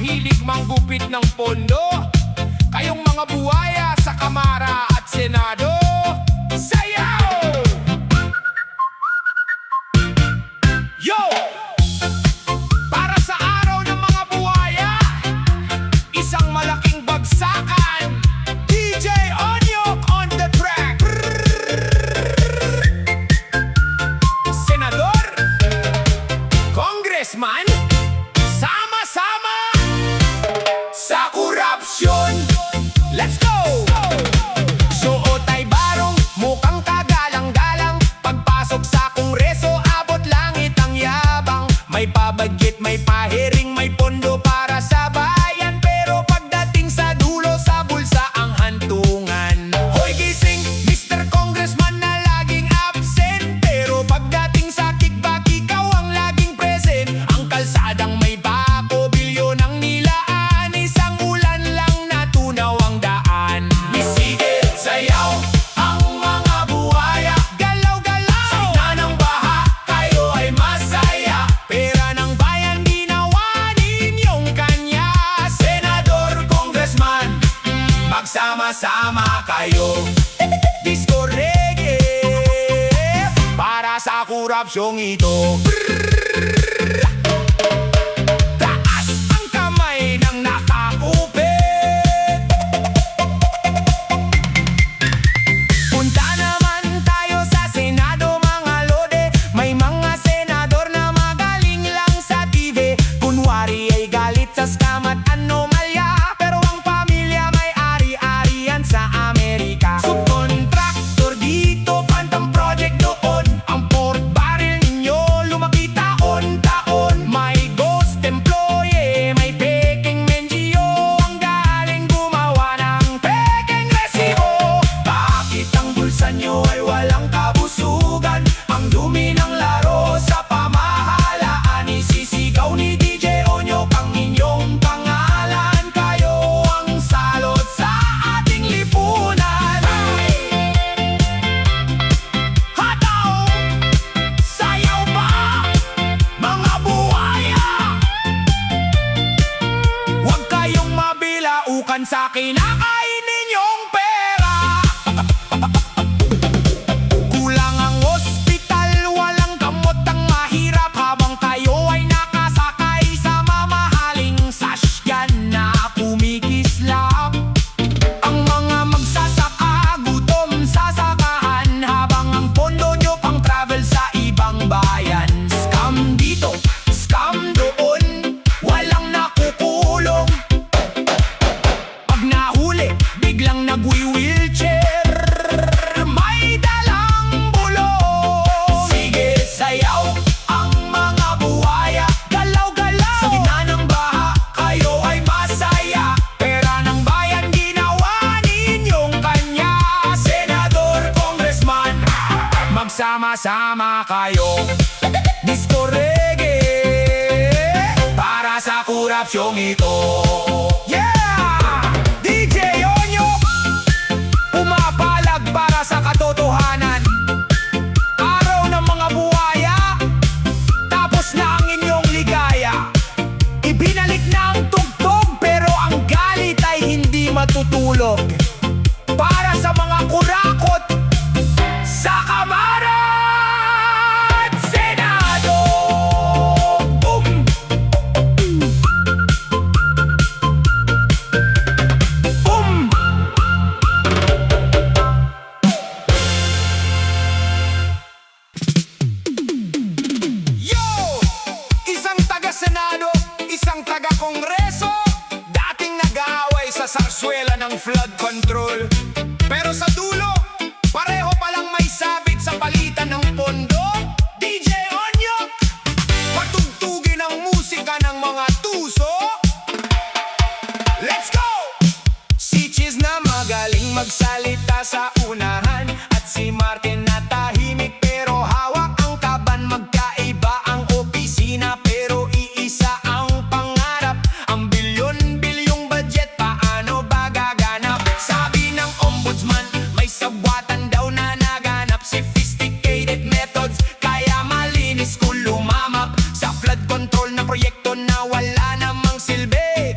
mahilig manggupit ng pondo. Kayong mga buhaya sa Kamara at Senado, sayaw! Yo! Para sa araw ng mga buhaya, isang malaking bagsakan. DJ Onyok on the track. Senador, Congressman, sama-sama sa korupsyon. Let's go! Suot ay barong, mukhang kagalang-galang. Pagpasok sa Kongreso, abot langit ang yabang. May pabagit, may pahiring, may pondo para sa bayan. Pero pagdating sa dulo, sa bulsa ang hantungan. Hoy gising, Mr. Congressman na laging absent. Pero pagdating sa kickback, ikaw ang laging present. Ang kalsadang may bako, bilyon ang nilaan. Isang ulan lang natunaw ang daan. Misigit, sayaw, ang mga buhaya. Galaw-galaw, sa gitna ng baha, kayo ay masaya. Pera ng bayan, ginawa ninyong kanya. Senador, Congressman, magsama-sama kayo. Disco reggae, para sa korupsyong ito. Taas ang kamay ng nakakupit. Punta naman tayo sa Senado, mga lode. May mga senador na magaling lang sa TV. Kunwari ay galit sa scam at anomalya. Pero ang pamilya may ari-arian sa Amerika. Subcontractor dito, phantom project doon. Ang port barrel ninyo lumaki taon-taon. May ghost employee, may peking mendiyo. Ang galing gumawa ng peking resibo. Bakit ang bulsa nyo ay walang kabusugan? Ang dumi ng laro sa pamahalaan. Isisigaw ni DJ Onyok ang inyong pangalan. Kayo ang salot sa ating lipunan. Hataw! Sayaw pa! Mga buhaya! Huwag kayong mabilaukan sa kinakain ninyong pera. Kulang ang ospital, walang gamot ang mahirap. Habang kayo ay nakasakay sa mamahaling sasyan na kumikislap. Ang mga magsasaka, gutom sa sakahan. Habang ang pondo nyo pang travel sa ibang bayan. Scam dito, scam doon, walang nakukulong. Pag nahuli, biglang nagwi-wheelchair. May dalang bulong. Sige, sayaw, ang mga buhaya. Galaw-galaw, sa gitna ng baha, kayo ay masaya. Pera ng bayan, ginawa ninyong kanya. Senador, Congressman, magsama-sama kayo. Disco reggae, para sa korupsyong ito. Yeah! DJ Onyok, pumapalag para sa katotohanan. Araw ng mga buhaya, tapos na ang inyong ligaya. Ibinalik na ang tugtog, pero ang galit ay hindi matutulog. Para sa mga kurakot sa Kamara at Senado. Boom! Boom! Yo! Isang taga-Senado, isang taga-Kongreso, dating nag-aaway sa sarsuela ng flood control. Pero sa dulo, pareho palang may sabit sa palitan ng pondo. DJ Onyok, patugtugin ang musika ng mga tuso. Let's go! Si Cheese na magaling magsalita sa unahan, at si Martin na tahimik pero hawak ang kaban. Magkaiba ang opisina pero iisa ang pangarap. Ang bilyon-bilyong budget, paano ba gaganap? Sabi ng ombudsman, may sabwatan daw na naganap. Sophisticated methods, kaya malinis kung lumamap sa flood control na proyekto na wala namang silbi.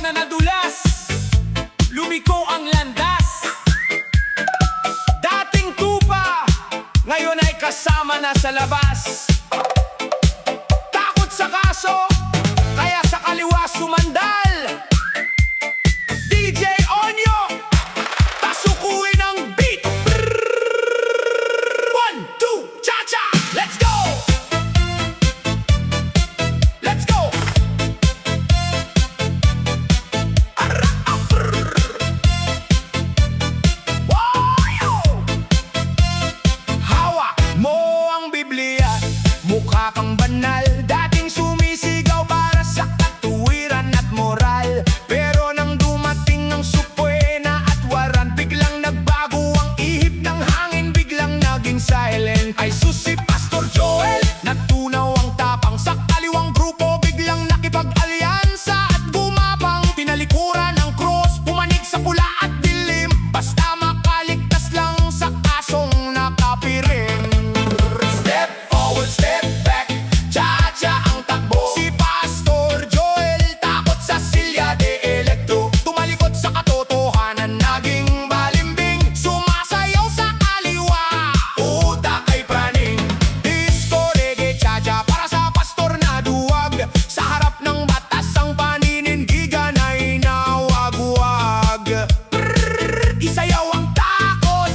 na nadulas, lumiko ang landas. Dating tupa, ngayon ay kasama na sa labas. Takot sa kaso, kaya sa kaliwa sumandal. DJ Onyo, pasukuin ang beat. 1, 2, cha-cha, let's go! Let's go! Hawak mo ang Biblia, mukha kang banal. Dating sumisigaw para sa katuwiran at moral. Pero nang dumating ang supuena at waran, biglang nagbago ang ihip ng hangin, biglang naging silent. Ay sus, si Pastor Joel, nagtunaw ang tapang. Sa kaliwang grupo, biglang nakipag-alyansa at gumapang. Tinalikuran ang cross, pumanig sa pula at dilim. Basta makaligtas lang sa kasong nakapiring. Step forward, step back, cha-cha ang takbo. Si Pastor Joel, takot sa Silya de Electro. Tumalikod sa katotohanan, naging balimbing. Sumasayaw sa kaliwa, utak ay praning. Disco, reggae, cha-cha, para sa pastor na duwag. Sa harap ng batas, ang paninindigan ay nawagwag. Isayaw ang takot.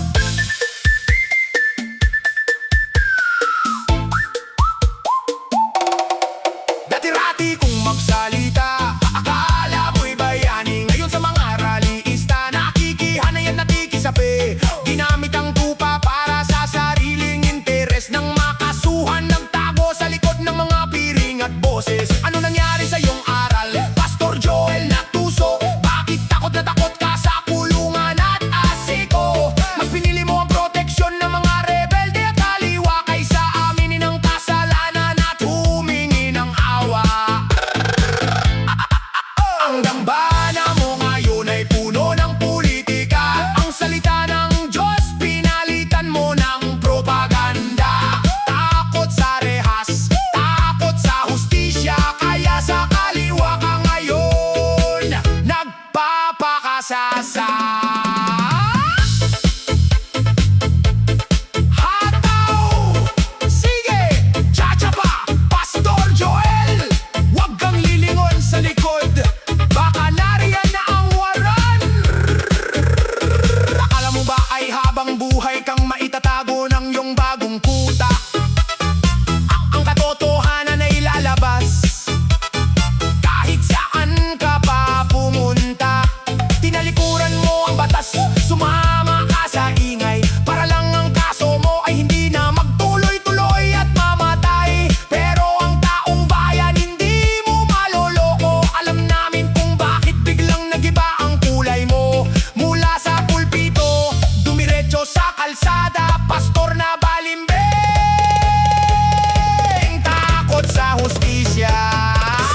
Dati-rati kung magsalita, akala mo'y bayani. Ngayon sa mga rallyista, nakikihanayan na tikisapi. Ginamit ang tupa para sa sariling interes. Nang makasuhan, nagtago sa likod ng mga piring at boses. Ano nangyari sa iyong aral, Pastor Joel Natuso? Bakit takot na takot ka sa kulungan at asiko? Mas pinili mo ang proteksyon ng mga rebelde at kaliwa kaysa aminin ang kasalanan at humingi ng awa. Ang dambana mo ngayon ay puno ng politika. Ang salita ng Diyos, pinalitan mo ng propaganda. Takot sa rehas, takot sa hustisya, kaya sa kaliwa ka ngayon nagpapakasasa. Hataw! Sige! Cha-cha pa! Pastor Joel! Huwag kang lilingon sa likod, baka nariyan na ang waran. Akala mo ba ay habang buhay kang maitatago ng iyong bagong kuta? Ang katotohanan ay lalabas kahit saan ka pa pumunta. Tinalikuran mo ang batas, sumama ka sa ingay, para lang ang kaso mo ay hindi na magtuloy-tuloy at mamatay. Pero ang taong bayan hindi mo maloloko. Alam namin kung bakit biglang nagiba ang kulay mo. Mula sa pulpito, dumiretso sa kalsada, pastor na balimbing. Takot sa hustisya.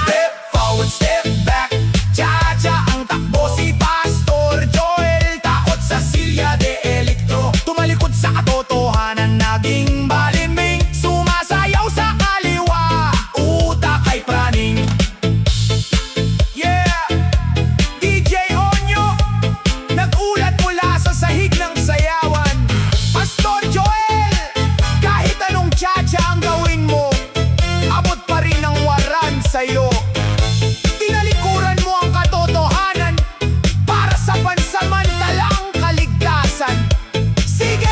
Step forward, step back, cha-cha ang takbo. Si Pastor Joel, takot sa Silya de Electro. Tumalikod sa katotohanan, naging balimbing. Sumasayaw sa kaliwa, utak ay praning. Yeah! DJ Onyo, nagulat mula sa sahig ng sayawan. Pastor Joel, kahit anong cha-cha ang gawin mo, abot pa rin ang waran sa'yo. Tinalikuran mo ang katotohanan para sa pansamantalang kaligtasan. Sige,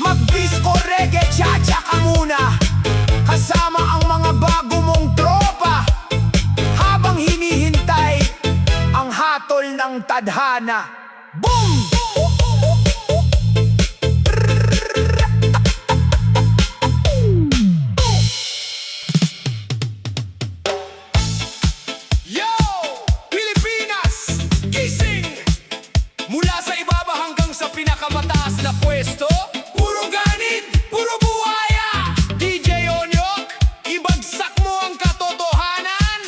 mag-disco, reggae, cha-cha ka muna, kasama ang mga bago mong tropa, habang hinihintay ang hatol ng tadhana. Boom! Yo! Pilipinas! Gising! Mula sa ibaba hanggang sa pinakamataas na pwesto, puro ganit, puro buhaya. DJ Onyok, ibagsak mo ang katotohanan.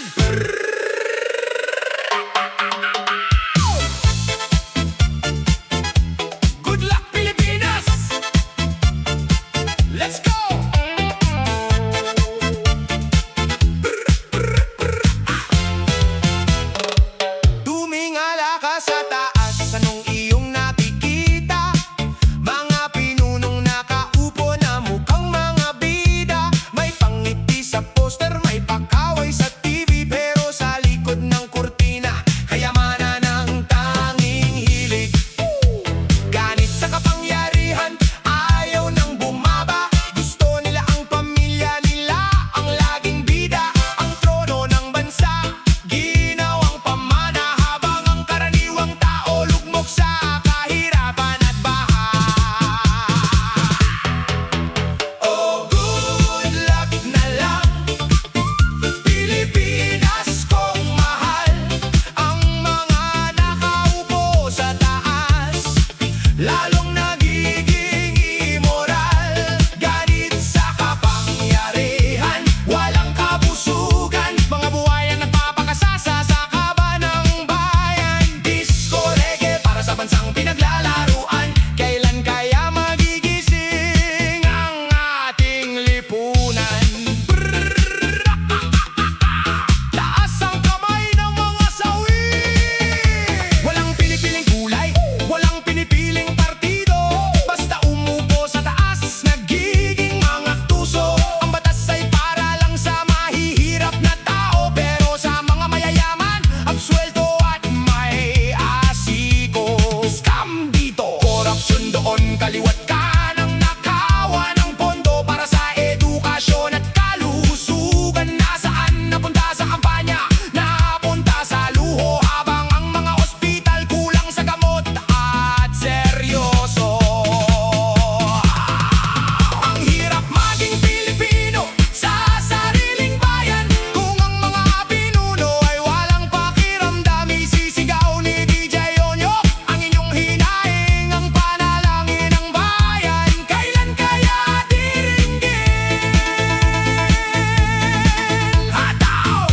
lalong nagiging immoral. Ganit sa kapangyarihan, walang kabusugan. Mga buhayan nagpapakasasa sa kaba ng bayan. Disco reggae para sa bansang pinaglalaruan. Kailan kaya magigising ang ating lipunan? Taas ang kamay ng mga sawi. Walang pinipiling kulay, walang pinipiling partido. Basta umupo sa taas, nagiging mga tuso. Ang batas ay para lang sa mahihirap na tao, pero sa mga mayayaman, absuelto at may asiko. Scam dito, korupsyon doon, kaliwat kanang nakawa ng pondo para sa edukasyon at kalusugan. Nasaan napunta sa kampanya, napunta sa luho, habang ang mga ospital kulang sa gamot at seryoso. Ang hirap maging Pilipino sa sariling bayan, kung ang mga pinuno ay walang pakiramdam. Isisigaw ni DJ Onyok ang inyong hinaing, ang panalangin ng bayan. Kailan kaya diringgin? Hataw!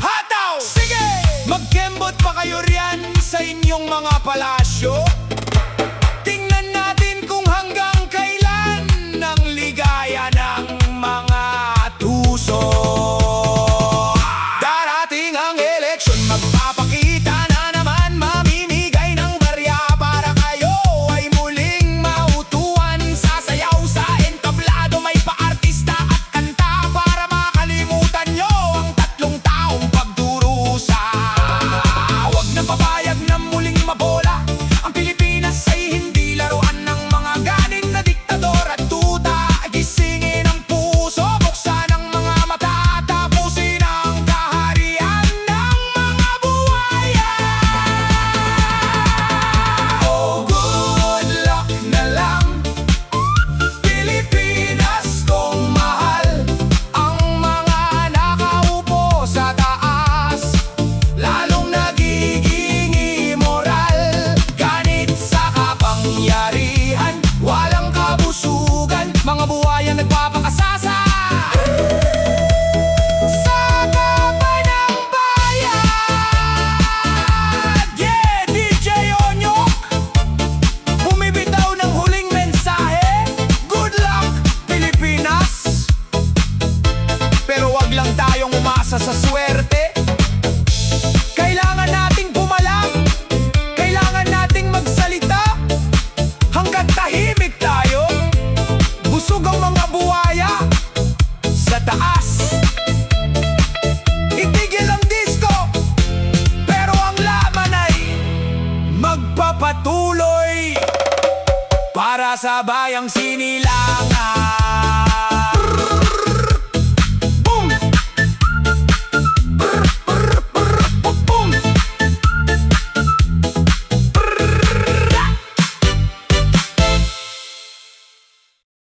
Hataw! Sige! Magkembot pa kayo riyan sa inyong mga palasyo. Tingnan natin kung hanggang kailan ang ligaya ng mga tuso. Darating ang eleksyon, magpapakita na naman, mamimigay ng barya para kayo ay muling mautuan. Sasayaw sa entablado, may paartista at kanta para makalimutan nyo ang 3 taong pagdurusa. Huwag na papayag na muling mabola. Ang Pilipinas ay hindi laruan ng mga ganing na diktador at tuta. Gisingin ang puso, buksan ang mga mata, tapusin ang kaharian ng mga buhaya. Oh, good luck na lang, Pilipinas kong mahal. Ang mga nakaupo sa taas, lalong nagiging immoral. Ganit sa kapangyarihan, walang kabusugan. Mga buhayan nagpapakasasa sa kaba ng bayan. Yeah, DJ Onyok, bumibitaw ng huling mensahe. Good luck, Pilipinas. Pero wag lang tayong umasa sa swerte. Kailangan nating pumalang, kailangan nating magsalita. Hanggat tahimik tayo, busog ang mga buhaya sa taas. Itigil ang disco, pero ang laban ay magpapatuloy para sa bayang sinilangan.